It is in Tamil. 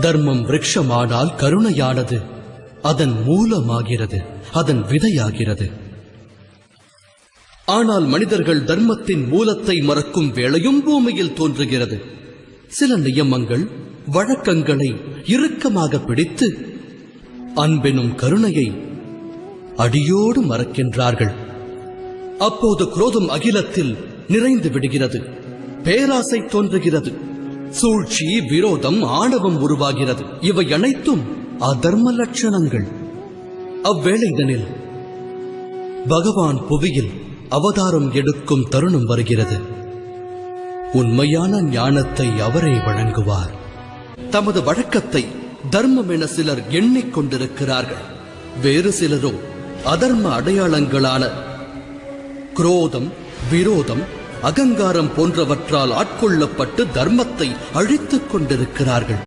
தர்மம் விருட்சமானால் கருணையானது அதன் மூலமாகிறது, அதன் விதையாகிறது. ஆனால் மனிதர்கள் தர்மத்தின் மூலத்தை மறக்கும் வேளையும் பூமியில் தோன்றுகிறது. சில நியமங்கள் வழக்கங்களை இறுக்கமாக பிடித்து அன்பெனும் கருணையை அடியோடு மறக்கின்றார்கள். அப்போது குரோதம் அகிலத்தில் நிறைந்து விடுகிறது, பேராசை தோன்றுகிறது, சூழ்ச்சி, விரோதம், ஆணவம் உருவாகிறது. இவை அனைத்தும் அதர்ம லட்சணங்கள். அவ்வேளைதனில் பகவான் புவியில் அவதாரம் எடுக்கும் தருணம் வருகிறது. உண்மையான ஞானத்தை அவரே வழங்குவார். தமது வழக்கத்தை தர்மம் என சிலர் எண்ணிக்கொண்டிருக்கிறார்கள். வேறு சிலரோ அதர்ம அடையாளங்களான குரோதம், விரோதம், அகங்காரம் போன்றவற்றால் ஆட்கொள்ளப்பட்டு தர்மத்தை அழித்துக் கொண்டிருக்கிறார்கள்.